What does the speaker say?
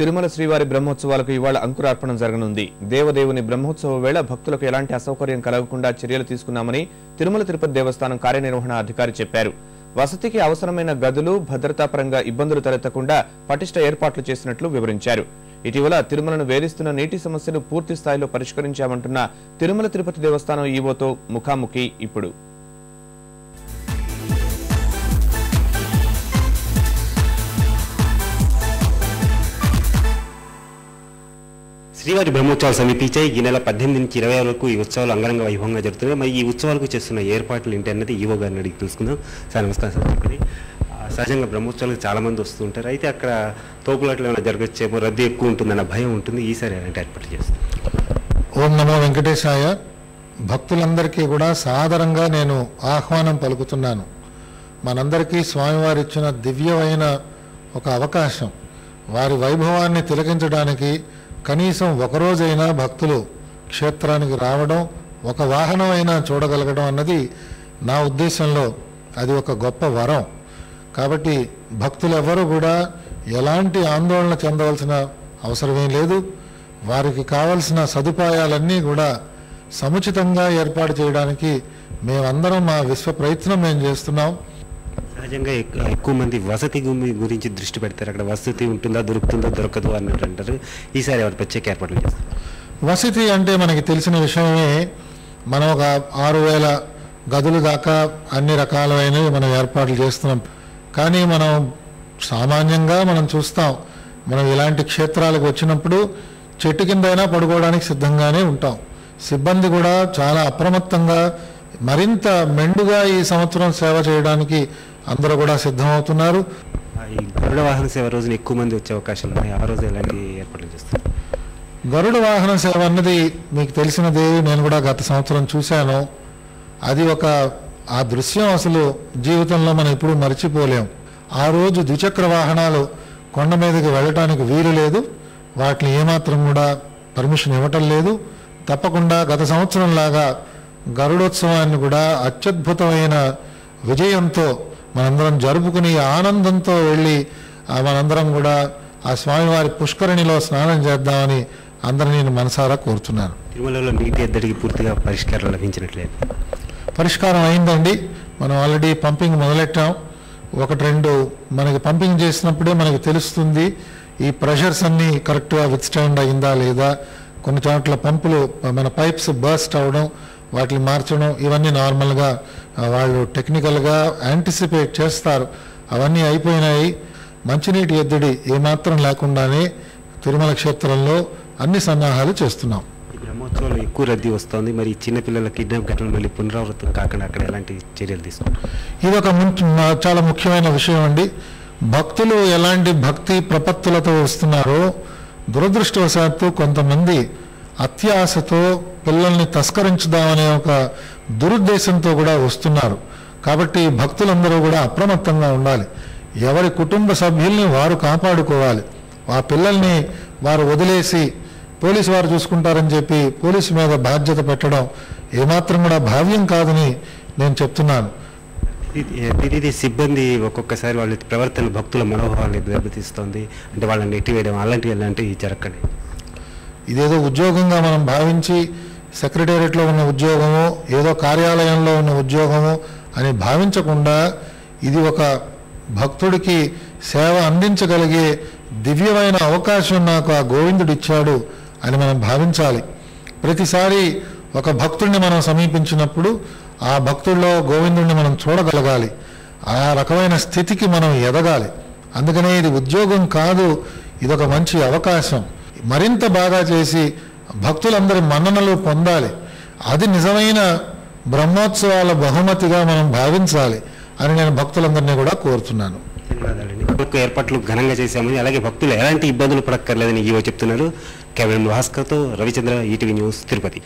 తిరుమల శ్రీవారి బ్రహ్మోత్సవాలకు ఇవాళ అంకురార్పణం జరగనుంది. దేవదేవుని బ్రహ్మోత్సవ వేళ భక్తులకు ఎలాంటి అసౌకర్యం కలగకుండా చర్యలు తీసుకున్నామని తిరుమల తిరుపతి దేవస్థానం కార్యనిర్వహణ అధికారి చెప్పారు. వసతికి అవసరమైన గదులు, భద్రతాపరంగా ఇబ్బందులు తలెత్తకుండా పటిష్ట ఏర్పాట్లు చేసినట్లు వివరించారు. ఇటీవల తిరుమలను వేధిస్తున్న నీటి సమస్యను పూర్తి స్థాయిలో పరిష్కరించామంటున్న తిరుమల తిరుపతి దేవస్థానం ఈవోతో ముఖాముఖి ఇప్పుడు. శ్రీవారి బ్రహ్మోత్సవాలు సమీపించాయి. ఈ నెల 18 నుంచి 20 వరకు ఈ ఉత్సవాలు అంగరంగ వైభవంగా జరుగుతున్నాయి. మరి ఈ ఉత్సవాలకు చేస్తున్న ఏర్పాట్లు ఏంటి అన్నది ఈవో గారిని అడిగి తెలుసుకుందాం. సార్ నమస్కారం సార్. సహజంగా బ్రహ్మోత్సవాలకు చాలా మంది వస్తూ ఉంటారు. అయితే అక్కడ తోపులాట్లు ఏమైనా జరగచ్చేమో, రద్దీ ఎక్కువ ఉంటుందన్న భయం ఉంటుంది. ఈసారి ఎలాంటి ఏర్పాట్లు చేస్తారు? ఓం నమో వెంకటేశాయ. భక్తులందరికీ కూడా సాదరంగా నేను ఆహ్వానం పలుకుతున్నాను. మనందరికీ స్వామివారి ఇచ్చిన దివ్యమైన ఒక అవకాశం. వారి వైభవాన్ని తిలకించడానికి కనీసం ఒకరోజైనా భక్తులు క్షేత్రానికి రావడం, ఒక వాహనమైనా చూడగలగడం అన్నది నా ఉద్దేశంలో అది ఒక గొప్ప వరం. కాబట్టి భక్తులు ఎవరు కూడా ఎలాంటి ఆందోళన చెందవలసిన అవసరమేం లేదు. వారికి కావలసిన సదుపాయాలన్నీ కూడా సముచితంగా ఏర్పాటు చేయడానికి మేమందరం మా విశ్వ ప్రయత్నం మేము చేస్తున్నాం. సహజంగా ఎక్కువ మంది వసతి గురించి దృష్టి పెడతారు. అక్కడ వసతి ఉంటుందా, దొరుకుతుందా, దొరకదు అన్నట్టు అంటారు. ఈసారి ఎవరు ప్రత్యేక ఏర్పాట్లు చేస్తారు? వసతి అంటే మనకి తెలిసిన విషయమే. మనం ఒక 6000 గదులు దాకా అన్ని రకాలైనవి మనం ఏర్పాట్లు చేస్తున్నాం. కానీ మనం సామాన్యంగా మనం చూస్తాం, మనం ఇలాంటి క్షేత్రాలకు వచ్చినప్పుడు చెట్టు కిందైనా పడుకోవడానికి సిద్ధంగానే ఉంటాం. సిబ్బంది కూడా చాలా అప్రమత్తంగా మరింత మెండుగా ఈ సంవత్సరం సేవ చేయడానికి అందరూ కూడా సిద్ధమవుతున్నారు. ఈ గరుడ వాహన సేవ రోజున ఎక్కువ మంది వచ్చే అవకాశాలు ఉన్నాయి. ఆ రోజు ఎలాంటి ఏర్పాట్లు చేస్తారు? గరుడ వాహన సేవ అన్నది మీకు తెలిసినదే. నేను కూడా గత సంవత్సరం చూశాను. అది ఆ దృశ్యం అసలు జీవితంలో మనం ఎప్పుడూ మర్చిపోలేం. ఆ రోజు ద్విచక్ర వాహనాలు కొండ మీదకి వెళ్ళటానికి వీలు లేదు. వాటిని ఏమాత్రం కూడా పర్మిషన్ ఇవ్వటం లేదు. తప్పకుండా గత సంవత్సరం లాగా గరుడోత్సవాన్ని కూడా అత్యద్భుతమైన విజయంతో మనందరం జరుపుకుని ఆనందంతో వెళ్ళి మనందరం కూడా ఆ స్వామివారి పుష్కరిణిలో స్నానం చేద్దామని అందరినీ నేను మనసారా కోరుతున్నాను. తిరుమలలో నీటి ఎద్దడికి పూర్తిగా పరిష్కారం లభించినట్లేదు. పరిష్కారం అయిందండి. మనం ఆల్రెడీ పంపింగ్ మొదలెట్టాం. 1-2 మనకి పంపింగ్ చేసినప్పుడే మనకి తెలుస్తుంది ఈ ప్రెషర్స్ అన్నీ కరెక్ట్గా విత్స్టాండ్ అయిందా లేదా. కొన్ని చోట్ల పంపులు మన పైప్స్ బర్స్ట్ అవడం, వాటిని మార్చడం, ఇవన్నీ నార్మల్గా వాళ్ళు టెక్నికల్గా యాంటిసిపేట్ చేస్తారు. అవన్నీ అయిపోయినాయి. మంచినీటి ఎద్దడి ఏమాత్రం లేకుండానే తిరుమల క్షేత్రంలో అన్ని సన్నాహాలు చేస్తున్నాం. ఈ బ్రహ్మోత్సవాలు ఎక్కువ రద్దీ వస్తుంది. మరి చిన్నపిల్లల కిడ్నాప్ ఘటనలు మళ్ళీ పునరావృతం కాకుండా అక్కడ ఎలాంటి చర్యలు తీసుకుంటారు? ఇది ఒక చాలా ముఖ్యమైన విషయం అండి. భక్తులు ఎలాంటి భక్తి ప్రపత్తులతో వస్తున్నారో, దురదృష్టవశాత్తు కొంతమంది అత్యాశతో పిల్లల్ని తస్కరించుదామనే ఒక దురుద్దేశంతో కూడా వస్తున్నారు. కాబట్టి భక్తులందరూ కూడా అప్రమత్తంగా ఉండాలి. ఎవరి కుటుంబ సభ్యుల్ని వారు కాపాడుకోవాలి. ఆ పిల్లల్ని వారు వదిలేసి పోలీసు వారు చూసుకుంటారని చెప్పి పోలీసు మీద బాధ్యత పెట్టడం ఏమాత్రం కూడా భావ్యం కాదని నేను చెప్తున్నాను. ఇది సిబ్బంది ఒక్కొక్కసారి వాళ్ళ ప్రవర్తన భక్తుల మనోభావాన్ని దెబ్బతీస్తుంది. అంటే వాళ్ళని నెట్టివేయడం అలాంటివి జరగలేదు. ఇదేదో ఉద్యోగంగా మనం భావించి సెక్రటేరియట్లో ఉన్న ఉద్యోగము, ఏదో కార్యాలయంలో ఉన్న ఉద్యోగము అని భావించకుండా ఇది ఒక భక్తుడికి సేవ అందించగలిగే దివ్యమైన అవకాశం నాకు ఆ గోవిందుడు ఇచ్చాడు అని మనం భావించాలి. ప్రతిసారి ఒక భక్తుడిని మనం సమీపించినప్పుడు ఆ భక్తుల్లో గోవిందుడిని మనం చూడగలగాలి. ఆ రకమైన స్థితికి మనం ఎదగాలి. అందుకనే ఇది ఉద్యోగం కాదు, ఇదొక మంచి అవకాశం. మరింత బాగా చేసి భక్తులందరి మన్ననలు పొందాలి. అది నిజమైన బ్రహ్మోత్సవాల బహుమతిగా మనం భావించాలి అని నేను భక్తులందరినీ కూడా కోరుతున్నాను. ఏర్పాట్లు ఘనంగా చేశామని, అలాగే భక్తులు ఎలాంటి ఇబ్బందులు పడక్కర్లేదని ఈవో చెప్తున్నారు. కెమెరా భాస్కర్తో రవిచంద్ర, ఈటీవీ న్యూస్, తిరుపతి.